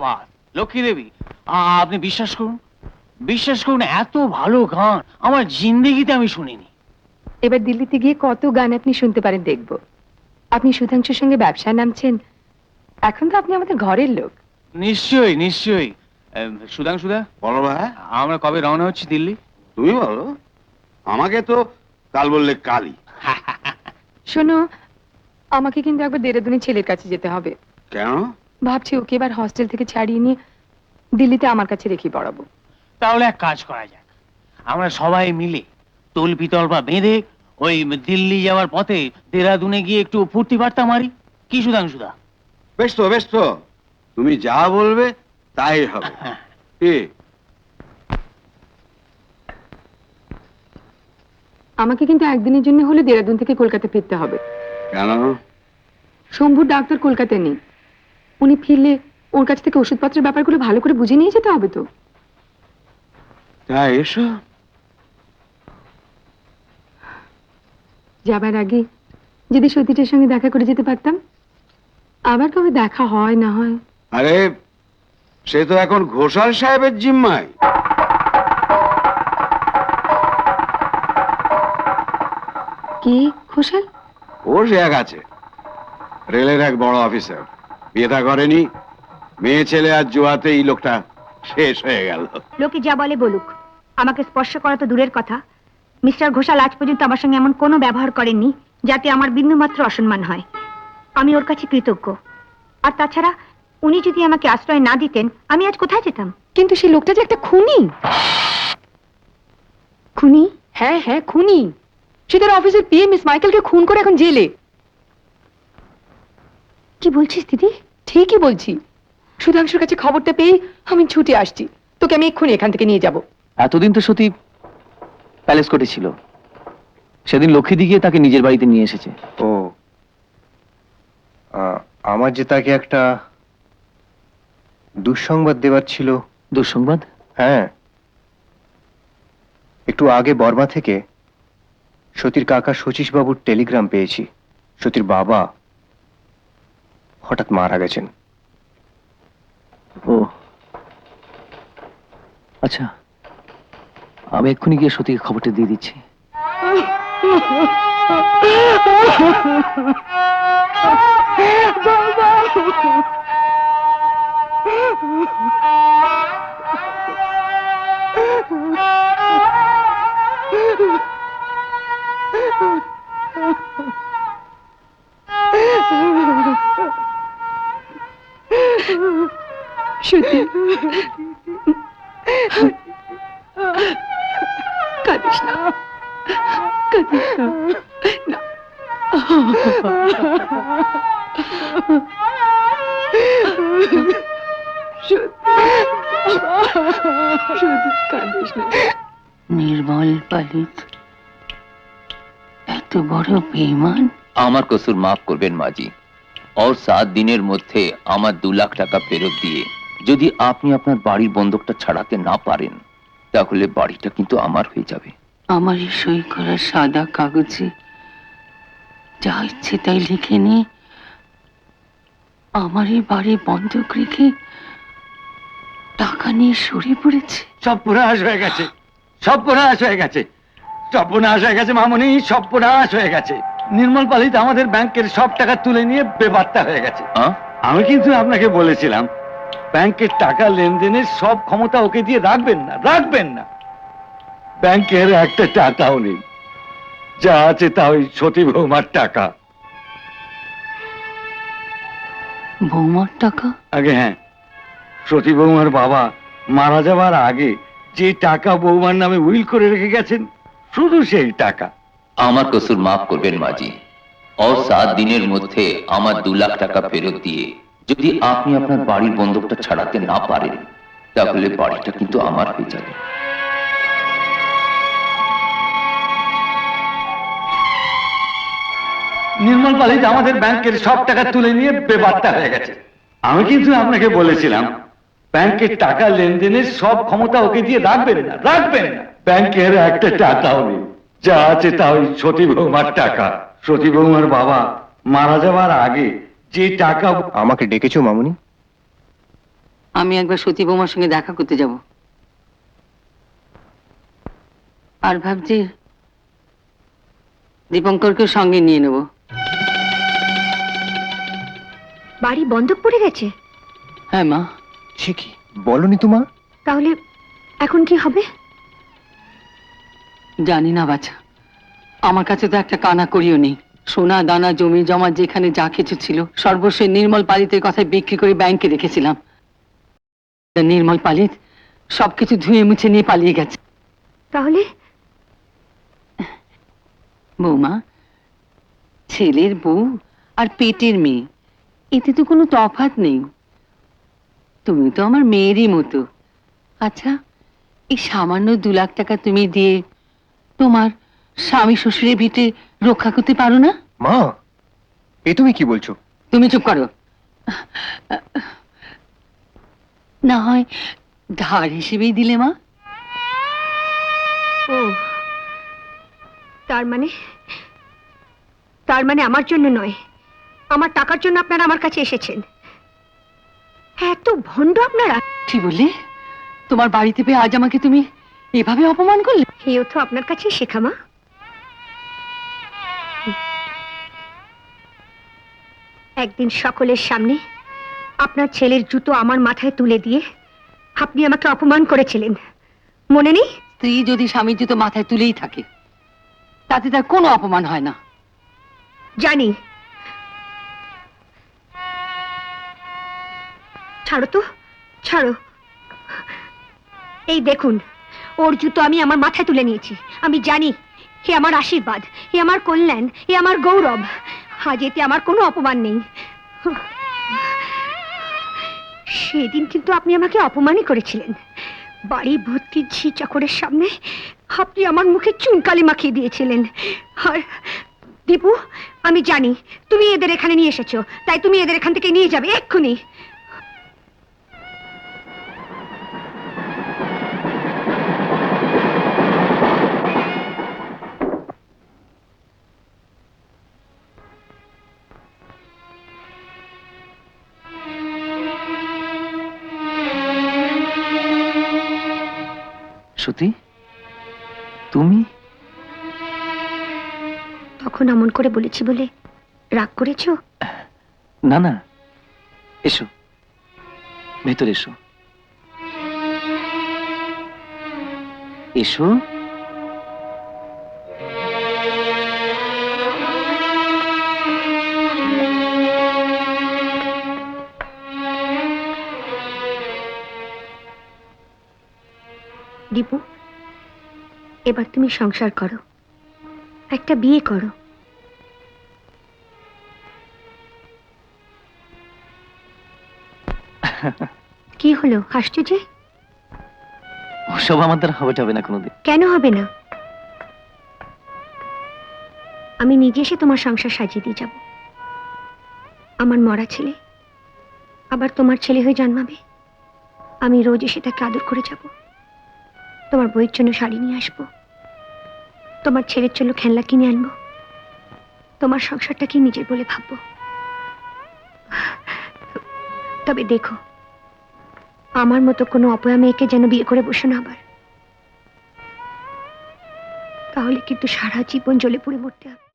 বাহ, লক্ষ্মী দেবী, আপনি বিশ্বাস করুন এত ভালো গান আমার জিন্দেগিতে আমি শুনিনি। এবার দিল্লিতে গিয়ে কত গান আপনি শুনতে পারেন দেখব। আপনি সুধাংশুর সঙ্গে ব্যবসায় নামছেন, এখন তো আপনি আমাদের ঘরের লোক। নিশ্চয়ই নিশ্চয়ই। সুধাংশুদা, বলো ভাই। আমরা কবে রওনা হচ্ছি দিল্লি? তুমি বলো, আমাকে তো কাল বললে কালই। শোনো, আমাকে কিন্তু একবার দেরাদুনে ছেলের কাছে যেতে হবে। কেন? ভাবছি ওকে এবার হস্টেল থেকে ছাড়িয়ে নিয়ে দিল্লিতে আমার কাছে রেখে পড়াবো। তাহলে এক কাজ করা যাক, আমরা সবাই মিলে তল্পি তল্পা বেঁধে ওই দিল্লি যাওয়ার পথে দেরাদুনে গিয়ে একটু ফুর্তি বার্তা মারি, কি সুধাংশুদা? বেশ তো, বেশ তো, তুমি যা বলবে তাই হবে। কি? আমাকে কিন্তু একদিনের জন্য হলে দেরাদুন থেকে কলকাতা ফিরতে হবে। কেন? শম্ভুর ডাক্তার কলকাতায় নেই, উনি ফিরলে ওর কাছ থেকে ওষুধপত্রের ব্যাপারগুলো ভালো করে বুঝে নিয়ে যেতে হবে তো। তাই এসো। যাবার আগে যদি সতীটার সঙ্গে দেখা করে যেতে পারতাম। আবার কবে দেখা হয় না হয়। আরে সে তো এখন ঘোষাল সাহেবের জিম্মায়। কি ঘোষাল? ওর সে এক আছে, রেলের এক বড় অফিসার, বিয়ে করেনি, মেয়ে ছেলে আর জুয়াতে এই লোকটা শেষ হয়ে গেল। লোকে যা বলে বলুক, আমাকে স্পর্শ করা তো দূরের কথা, মিস্টার ঘোষাল আজ পর্যন্ত আমার সঙ্গে এমন কোনো ব্যবহার করেননি যাতে আমার বিন্দুমাত্র অসম্মান হয়। আমি ওর কাছে কৃতজ্ঞ। আর তাছাড়া উনি যদি আমাকে আশ্রয় না দিতেন আমি আজ কোথায় যেতাম? কিন্তু সেই লোকটা যে একটা খুনি। খুনি? হ্যাঁ হ্যাঁ খুনি। সে তার অফিসের পিএ মিস মাইকেলকে খুন করে এখন জেলে। কি বলছিস দিদি? ঠিকই বলছি। সুধাংশুর কাছে খবরটা পেয়ে আমি ছুটে আসছি, তোকে আমি এক্ষুনি এখান থেকে নিয়ে যাব। এতদিন তো সতী প্যালেস কোর্টে ছিল, সেদিন লক্ষ্মী দিকে তাকে নিজের বাড়িতে নিয়ে এসেছে। ও, আমার যে তাকে একটা দুঃসংবাদ দেওয়ার ছিল। দুঃসংবাদ? হ্যাঁ, একটু আগে বর্মা থেকে সতীর কাকা শচীশ বাবুর টেলিগ্রাম পেয়েছি। সতীর বাবা হঠাৎ মারা গেছেন। ও আচ্ছা, আমি এক্ষুনি গিয়ে সতীকে খবরটা দিয়ে দিচ্ছি। সত্যি কাঁদিস না, কাঁদিস না। না। কাঁদিস না। নির্মল পালিত এত বড় বেঈমান। আমার কসুর মাফ করবেন মাজি, और 7 দিনের মধ্যে আমার 2 লাখ টাকা ফেরত দিয়ে যদি আপনি আপনার বাড়ির বন্ধকটা ছাড়াতে না পারেন তাহলে বাড়িটা কিন্তু আমার হয়ে যাবে। আমার এই সই করা সাদা কাগজে যা ইচ্ছে তাই লিখে নি, আমার এই বাড়ি বন্ধক রেখে টাকা নিয়ে সরে পড়েছে। সর্বনাশ হয়ে গেছে, সর্বনাশ হয়ে গেছে, সর্বনাশ হয়ে গেছে মামনি, সর্বনাশ হয়ে গেছে। নির্মল পালিত আমাদের ব্যাংকের সব টাকা তুলে নিয়ে বেপাত্তা হয়ে গেছে। আমি কিন্তু আপনাকে বলেছিলাম ব্যাংকের টাকা লেনদেনের সব ক্ষমতা ওকে দিয়ে রাখবেন না, রাখবেন না। ব্যাংকের একটা টাকাও নেই, যা আছে তা ওই সতী বৌমার টাকা। বৌমার টাকা? আগে হ্যাঁ, সতী বৌমার বাবা মারা যাবার আগে যে টাকা বৌমার নামে উইল করে রেখে গেছেন, শুধু সেই টাকা। আমার কসুর মাফ করবেন মাজি, और 7 দিনের মধ্যে আমার 2 লাখ টাকা ফেরত দিয়ে যদি আপনি আপনার বাড়ির বন্ধকটা ছাড়াতে না পারেন তাহলে বাড়িটা কিন্তু আমার হয়ে যাবে। নির্মল পালিত আমাদের ব্যাংকের সব টাকা তুলে নিয়ে বেপাত্তা হয়ে গেছে। আমি কিন্তু আপনাকে বলেছিলাম ব্যাংকের টাকা লেনদেনের সব ক্ষমতা ওকে দিয়ে রাখবেন না, রাখবেন না। ব্যাংকের একটা টাকাও নেই, যা আছে তা ওই সতী বৌমার টাকা। সতী বৌমার বাবা মারা যাবার আগে যে টাকা। আমাকে ডেকেছো মামুনি? আমি একবার সতী বৌমার সঙ্গে দেখা করতে যাব। আর ভাবছি দীপঙ্করকেও সঙ্গে নিয়ে নেব। বাড়ি বন্ধক পড়ে গেছে? হ্যাঁ মা। সে কি বলনি তো মা? তাহলে এখন কি হবে? জানি না বাছা, আমার কাছে তো একটা কানা করিও নেই। সোনা দানা জমি জমা যেখানে যা কিছু ছিল সর্বস্ব নির্মল পালিতের কথায় বিক্রি করে ব্যাংকে রেখেছিলাম। নির্মল পালিত সবকিছু ধুয়ে মুছে নিয়ে পালিয়ে গেছে। তাহলে বৌমা, ছেলের বউ আর পেটের মেয়ে, এতে তো কোনো তফাৎ নেই। তুমি তো আমার মেয়েরই মতো। আচ্ছা, এই সামান্য 2 লাখ টাকা তুমি দিয়ে তোমার স্বামী শ্বশুরের ভিটে রক্ষা করতে পারো না? মা, এ তুমি কি বলছো? তুমি চুপ করো। না হয় ধার হিসেবেই দিলে মা। ও, তার মানে আমার জন্য নয়, আমার টাকার জন্য আপনারা আমার কাছে এসেছেন। এত ভণ্ড আপনারা! কি বললে? তোমার বাড়িতে পেয়ে আজ আমাকে তুমি এভাবে অপমান করলে? এও তো আপনার কাছেই শেখা মা। একদিন সকলের সামনে আপনার ছেলের জুতো আমার মাথায় তুলে দিয়ে আপনি আমাকে অপমান করেছিলেন, মনে নেই? স্ত্রী যদি স্বামীর জুতো মাথায় তুলেই থাকে তাতে তার কোনো অপমান হয় না। জানি। ছাড়ো তো, ছাড়ো। এই দেখুন, ওর জুতো আমি আমার মাথায় তুলে নিয়েছি। আমি জানি এ আমার আশীর্বাদ, এ আমার কল্যাণ, এ আমার গৌরব। আজ এতে আমার কোনো অপমান নেই। সেদিন কিন্তু আপনি আমাকে অপমানই করেছিলেন। বাড়ি ভর্তি ঝি চাকরের সামনে আপনি আমার মুখে চুনকালি মাখিয়ে দিয়েছিলেন। আর দীপু, আমি জানি তুমি এদের এখানে নিয়ে এসেছো, তাই তুমি এদের এখান থেকে নিয়ে যাবে এক্ষুনি। সত্যি তুমি? তখন অমন করে বলেছি বলে রাগ করেছো? না না, এসো ভেতরে এসো। এসো। দীপু, এবার তুমি সংসার করো, একটা বিয়ে করো। কি হলো, হাসছো যে? ওসব আমার দ্বারা হবে না কোনোদিন। কেন হবে না? আমি নিজে এসে তোমার সংসার সাজিয়ে দিয়ে যাব। আমার মরা ছেলে আবার তোমার ছেলে হয়ে জন্মাবে। আমি রোজ এসে তাকে আদর করে যাব। তোমার বইয়ের জন্য শাড়ি নিয়ে আসবো, তোমার ছেলের জন্য খেলনা কিনে আনবো, তোমার সংসারটাকে নিজের বলে ভাববো। তবে দেখো, আমার মতো কোনো অপয়া মেয়েকে যেন বিয়ে করে বসো না আবার, তাহলে কিন্তু সারা জীবন জ্বলে পুড়ে মরতে হবে।